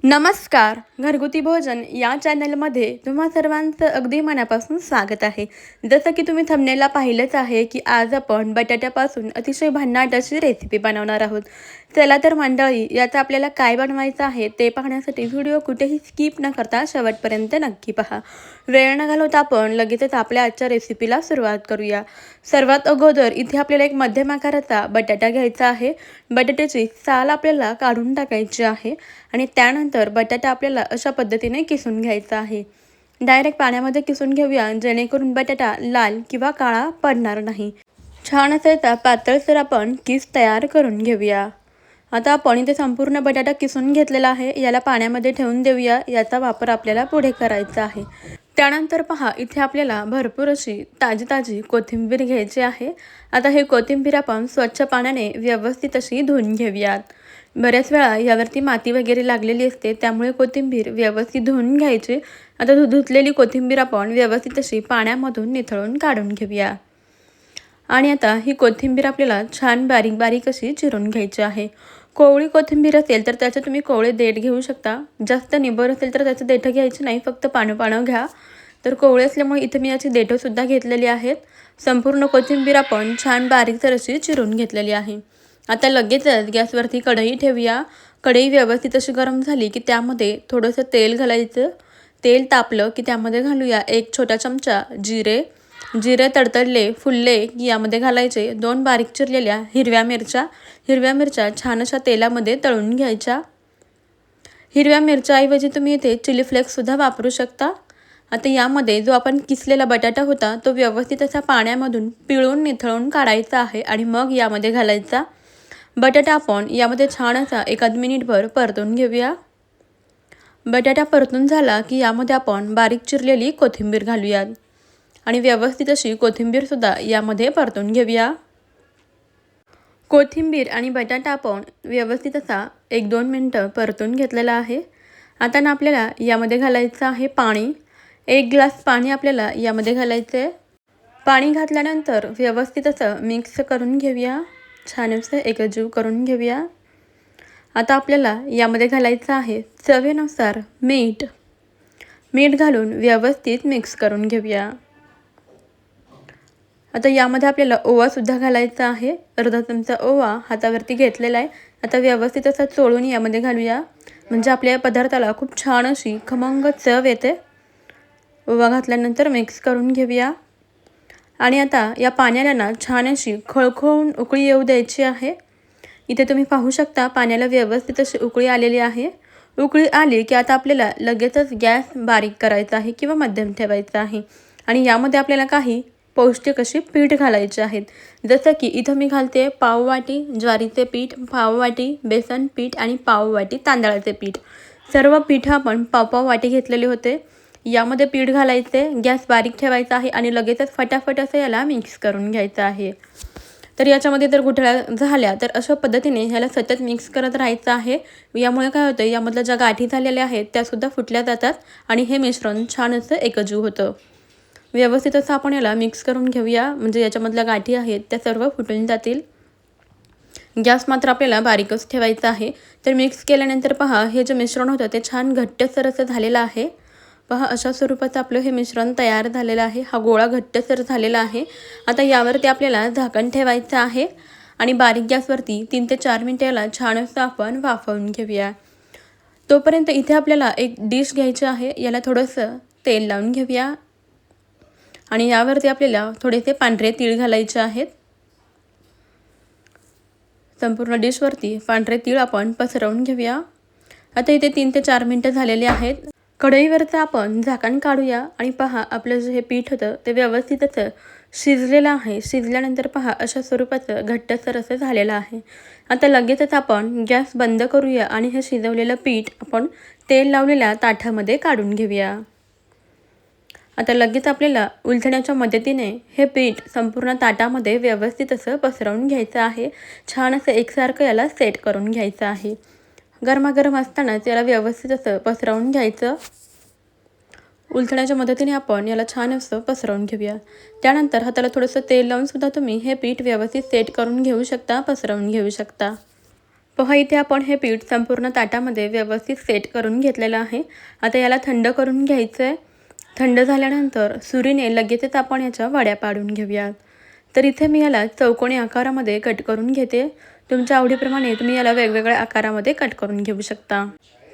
नमस्कार. घरगुती भोजन या चॅनलमध्ये तुम्हा सर्वांचं अगदी मनापासून स्वागत आहे. जसं की तुम्ही थंबनेलला पाहिलंच आहे की आज आपण बटाट्यापासून अतिशय भन्नाट अशी रेसिपी बनवणार आहोत. चला तर मंडळी, याचं आपल्याला काय बनवायचं आहे ते पाहण्यासाठी व्हिडिओ कुठेही स्किप न करता शेवटपर्यंत नक्की पहा. वेळ न घालवता आपण लगेचच आपल्या आजच्या रेसिपीला सुरुवात करूया. सर्वात अगोदर इथे आपल्याला एक मध्यम आकाराचा बटाटा घ्यायचा आहे. बटाट्याची साल आपल्याला काढून टाकायची आहे आणि त्यानंतर बटाटा आपल्याला अशा पद्धतीने किसून घ्यायचा आहे. डायरेक्ट पाण्यामध्ये किसून घेऊया, जेणेकरून बटाटा लाल किंवा काळा पडणार नाही. छान असा पातळसर आपण किस तयार करून घेऊया. आता आपण इथे संपूर्ण बटाटा किसून घेतलेला आहे. याला पाण्यामध्ये ठेवून देऊया. याचा वापर आपल्याला पुढे करायचा आहे. त्यानंतर पहा, इथे आपल्याला भरपूर अशी ताजी कोथिंबीर घ्यायची आहे. आता हे कोथिंबीर आपण स्वच्छ पाण्याने व्यवस्थित अशी धुवून घेऊयात. बऱ्याच वेळा यावरती माती वगैरे लागलेली असते, त्यामुळे कोथिंबीर व्यवस्थित धुवून घ्यायची. आता धुतलेली कोथिंबीर आपण व्यवस्थित अशी पाण्यामधून निथळून काढून घेऊया. आणि आता ही कोथिंबीर आपल्याला छान बारीक बारीक अशी चिरून घ्यायची आहे. कोवळी कोथिंबीर असेल तर त्याचे तुम्ही कोवळे देठ घेऊ शकता. जास्त निबर असेल तर त्याचं देठं घ्यायची नाही, फक्त पानं घ्या. तर कोवळे असल्यामुळे इथे मी याची देठंसुद्धा घेतलेली आहेत. संपूर्ण कोथिंबीर आपण छान बारीकसर अशी चिरून घेतलेली आहे. आता लगेचच गॅसवरती कढई ठेवूया. कढई व्यवस्थित अशी गरम झाली की त्यामध्ये थोडंसं तेल घालायचं. तेल तापलं की त्यामध्ये घालूया 1 छोटा चमचा जिरे. जिरे तडतडले फुलले की यामध्ये घालायचे 2 बारीक चिरलेल्या हिरव्या मिरच्या छान अशा तेलामध्ये तळून घ्यायच्या. हिरव्या मिरच्याऐवजी तुम्ही इथे चिली फ्लेक्ससुद्धा वापरू शकता. आता यामध्ये जो आपण किसलेला बटाटा होता तो व्यवस्थित असा पाण्यामधून पिळून निथळून काढायचा आहे आणि मग यामध्ये घालायचा. बटाटा आपण यामध्ये छान असा 1 मिनिटभर परतून घेऊया. बटाटा परतून झाला की यामध्ये आपण बारीक चिरलेली कोथिंबीर घालूयात आणि व्यवस्थित अशी कोथिंबीरसुद्धा यामध्ये परतून घेऊया. कोथिंबीर आणि बटाटा आपण व्यवस्थित असा 1-2 मिनटं परतून घेतलेला आहे. आता ना आपल्याला यामध्ये घालायचं आहे पाणी. 1 ग्लास पाणी आपल्याला यामध्ये घालायचं आहे. पाणी घातल्यानंतर व्यवस्थित असं मिक्स करून घेऊया. छान असं एकजीव करून घेऊया. आता आपल्याला यामध्ये घालायचं आहे चवीनुसार मीठ. मीठ घालून व्यवस्थित मिक्स करून घेऊया. आता यामध्ये आपल्याला ओवासुद्धा घालायचा आहे. अर्धा चमचा ओवा हातावरती घेतलेला आहे. आता व्यवस्थित असा चोळून यामध्ये घालूया, म्हणजे आपल्या या पदार्थाला खूप छान अशी खमंग चव येते. ओवा घातल्यानंतर मिक्स करून घेऊया. आणि आता या पाण्याला ना छान अशी खळखळून उकळी येऊ द्यायची आहे. इथे तुम्ही पाहू शकता पाण्याला व्यवस्थित अशी उकळी आलेली आहे. उकळी आली की आता आपल्याला लगेचच गॅस बारीक करायचा आहे किंवा मध्यम ठेवायचा आहे. आणि यामध्ये आपल्याला काही पौष्टिक अशी पीठ घालायचे आहेत. जसं की इथं मी घालते पाववाटी ज्वारीचे पीठ, पाववाटी बेसन पीठ आणि पाववाटी तांदळाचे पीठ. सर्व पीठ आपण पाव वाटी घेतलेले होते. यामध्ये पीठ घालायचे, गॅस बारीक ठेवायचा आहे आणि लगेचच फटाफट असं याला मिक्स करून घ्यायचं आहे. तर याच्यामध्ये जर गुठळ्या झाल्या तर अशा पद्धतीने ह्याला सतत मिक्स करत राहायचं आहे. यामुळे काय होतं, यामधल्या ज्या गाठी झालेल्या आहेत त्यासुद्धा फुटल्या जातात आणि हे मिश्रण छान असं एकजीव होतं. व्यवस्थित असं आपण याला मिक्स करून घेऊया, म्हणजे याच्यामधल्या गाठी आहेत त्या सर्व फुटून जातील. गॅस मात्र आपल्याला बारीकच ठेवायचा आहे. तर मिक्स केल्यानंतर पहा, हे जे मिश्रण होतं ते छान घट्टसर असं झालेलं आहे. पहा, अशा स्वरूपाचं आपलं हे मिश्रण तयार झालेलं आहे. हा गोळा घट्टसर झालेला आहे. आता यावरती आपल्याला झाकण ठेवायचं आहे आणि बारीक गॅसवरती 3 ते 4 मिनिटं याला छान असं आपण वाफवून घेऊया. तोपर्यंत इथे आपल्याला एक डिश घ्यायची आहे. याला थोडंसं तेल लावून घेऊया आणि यावरती आपल्याला थोडेसे पांढरे तीळ घालायचे आहेत. संपूर्ण डिशवरती पांढरे तीळ आपण पसरवून घेऊया. आता इथे 3 ते 4 मिनिटं झालेले आहेत. कढईवरचं आपण झाकण काढूया आणि पहा, आपलं जे हे पीठ होतं ते व्यवस्थितच शिजलेलं आहे. शिजल्यानंतर पहा, अशा स्वरूपाचं घट्टसर असं झालेलं आहे. आता लगेचच आपण गॅस बंद करूया आणि हे शिजवलेलं पीठ आपण तेल लावलेल्या ताटामध्ये काढून घेऊया. आता लगेच आपल्याला उलथण्याच्या मदतीने हे पीठ संपूर्ण ताटामध्ये व्यवस्थित असं पसरवून घ्यायचं आहे. छान असं एकसारखं याला सेट करून घ्यायचं आहे. गरमागरम असतानाच याला व्यवस्थित असं पसरवून घ्यायचं. उलथण्याच्या मदतीने आपण याला छान असं पसरवून घेऊया. त्यानंतर हाताला थोडंसं तेल लावून सुद्धा तुम्ही हे पीठ व्यवस्थित सेट करून घेऊ शकता, पसरवून घेऊ शकता. पहा इथे आपण हे पीठ संपूर्ण ताटामध्ये व्यवस्थित सेट करून घेतलेलं आहे. आता याला थंड करून घ्यायचं आहे. थंड झाल्यानंतर सुरीने लगेचच आपण याच्या वड्या पाडून घेऊयात. तर इथे मी याला चौकोनी आकारामध्ये कट करून घेते. तुमच्या आवडीप्रमाणे तुम्ही याला वेगवेगळ्या आकारामध्ये कट करून घेऊ शकता.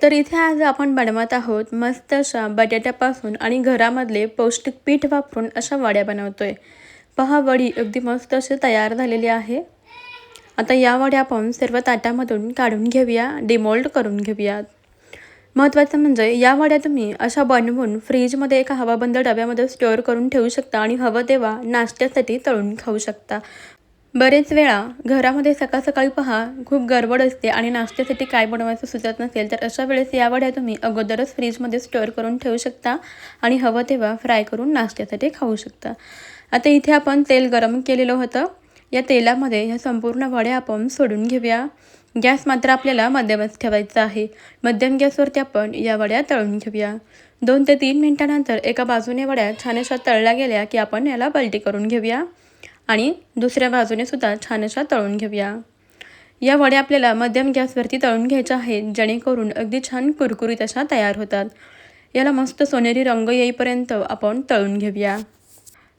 तर इथे आज आपण बनवत आहोत मस्त अशा बटाट्यापासून आणि घरामधले पौष्टिक पीठ वापरून अशा वड्या बनवतोय. पहा वडी अगदी मस्त अशी तयार झालेली आहे. आता या वड्या आपण सर्व ताटामधून काढून घेऊया, डिमोल्ड करून घेऊयात. महत्त्वाचं म्हणजे या वड्या तुम्ही अशा बनवून फ्रीजमध्ये एका हवाबंद डब्यामध्ये स्टोअर करून ठेवू शकता आणि हवं तेव्हा नाश्त्यासाठी तळून खाऊ शकता. बरेच वेळा घरामध्ये सकाळ सकाळी पहा खूप गडबड असते आणि नाश्त्यासाठी काय बनवायचं सुचत नसेल, तर अशा वेळेस या वड्या तुम्ही अगोदरच फ्रीजमध्ये स्टोअर करून ठेवू शकता आणि हवं तेव्हा फ्राय करून नाश्त्यासाठी खाऊ शकता. आता इथे आपण तेल गरम केलेलं होतं. या तेलामध्ये ह्या संपूर्ण वड्या आपण सोडून घेऊया. गॅस मात्र आपल्याला मध्यमच ठेवायचा आहे. मध्यम गॅसवरती आपण या वड्या तळून घेऊया. 2 ते 3 मिनिटानंतर एका बाजूने वड्या छान अशा तळल्या गेल्या की आपण याला पलटी करून घेऊया आणि दुसऱ्या बाजूने सुद्धा छान अशा तळून घेऊया. या वड्या आपल्याला मध्यम गॅसवरती तळून घ्यायच्या आहेत, जेणेकरून अगदी छान कुरकुरीत अशा तयार होतात. याला मस्त सोनेरी रंग येईपर्यंत आपण तळून घेऊया.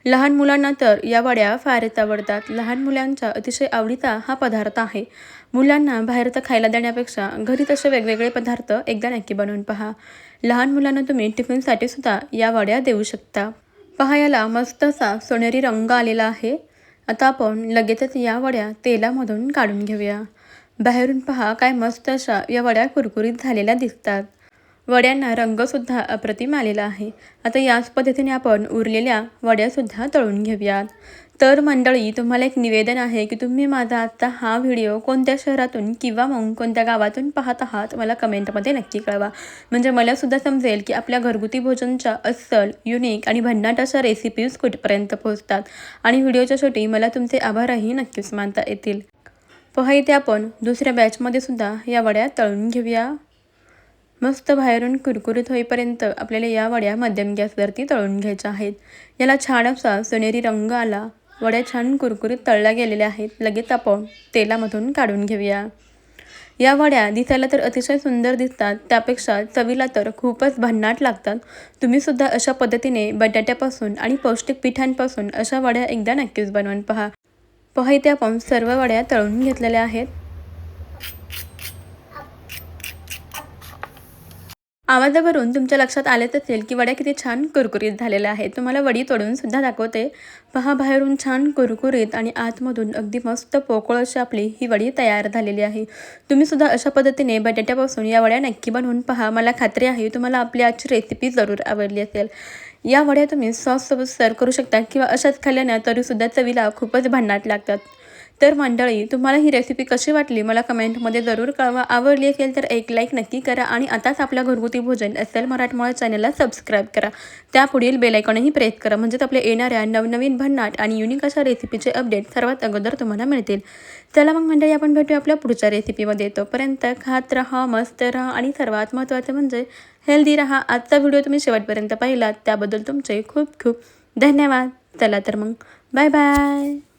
लहान मुलांना तर या वड्या फारच आवडतात. लहान मुलांचा अतिशय आवडीचा हा पदार्थ आहे. मुलांना बाहेरचं खायला देण्यापेक्षा घरीच असे वेगवेगळे पदार्थ एकदा नक्की बनवून पहा. लहान मुलांना तुम्ही टिफिनसाठी सुद्धा या वड्या देऊ शकता. पहा याला मस्त असा सोनेरी रंग आलेला आहे. आता आपण लगेचच या वड्या तेलामधून काढून घेऊया. बाहेरून पहा काय मस्त अशा या वड्या कुरकुरीत झालेल्या दिसतात. वड्यांना रंगसुद्धा अप्रतिम आलेला आहे. आता याच पद्धतीने आपण उरलेल्या वड्यासुद्धा तळून घेऊयात. तर मंडळी, तुम्हाला एक निवेदन आहे की तुम्ही माझा आजचा हा व्हिडिओ कोणत्या शहरातून किंवा मग कोणत्या गावातून पाहत आहात मला कमेंटमध्ये नक्की कळवा. म्हणजे मलासुद्धा समजेल की आपल्या घरगुती भोजनच्या अस्सल, युनिक आणि भन्नाट अशा रेसिपीज कुठपर्यंत पोहोचतात. आणि व्हिडिओच्या शेवटी मला तुमचे आभारही नक्कीच मानता येतील. पहा इथे आपण दुसऱ्या बॅचमध्ये सुद्धा या वड्या तळून घेऊया. मस्त बाहेरून कुरकुरीत होईपर्यंत आपल्याला या वड्या मध्यम गॅसवरती तळून घ्यायच्या आहेत. याला छान असा सोनेरी रंग आला. वड्या छान कुरकुरीत तळल्या गेलेल्या आहेत. लगेच आपण तेलामधून काढून घेऊया. या वड्या दिसायला तर अतिशय सुंदर दिसतात, त्यापेक्षा चवीला तर खूपच भन्नाट लागतात. तुम्हीसुद्धा अशा पद्धतीने बटाट्यापासून आणि पौष्टिक पिठांपासून अशा वड्या एकदा नक्कीच बनवून पहा. पहा इथे आपण सर्व वड्या तळून घेतलेल्या आहेत. आवाजावरून तुमच्या लक्षात आलेच असेल की वड्या किती छान कुरकुरीत झालेल्या आहेत. तुम्हाला वडी तोडून सुद्धा दाखवते. पहा बाहेरून छान कुरकुरीत आणि आतमधून अगदी मस्त पोकळ अशी आपली ही वडी तयार झालेली आहे. तुम्ही सुद्धा अशा पद्धतीने बटाट्यापासून या वड्या नक्की बनवून पहा. मला खात्री आहे तुम्हाला आपली आजची रेसिपी जरूर आवडली असेल. या वड्या तुम्ही सॉससोबत सर्व करू शकता किंवा अशाच खाल्ल्यानं तरीसुद्धा चवीला खूपच भन्नाट लागतात. तर मंडळी, तुम्हाला ही रेसिपी कशी वाटली मला कमेंटमध्ये जरूर कळवा. आवडली असेल तर एक लाईक नक्की करा आणि आताच आपल्या घरगुती भोजन अस्सल मराठमोळा चॅनलला सबस्क्राईब करा. त्यापुढील बेल आयकॉनही प्रेस करा, म्हणजेच आपल्या येणाऱ्या नवनवीन भन्नाट आणि युनिक अशा रेसिपीचे अपडेट सर्वात अगोदर तुम्हाला मिळतील. चला मग मंडळी, आपण भेटू आपल्या पुढच्या रेसिपीमध्ये. तोपर्यंत खात राहा, मस्त राहा आणि सर्वात महत्त्वाचं म्हणजे हेल्दी राहा. आजचा व्हिडिओ तुम्ही शेवटपर्यंत पाहिलात त्याबद्दल तुमचे खूप खूप धन्यवाद. चला तर मग बाय बाय.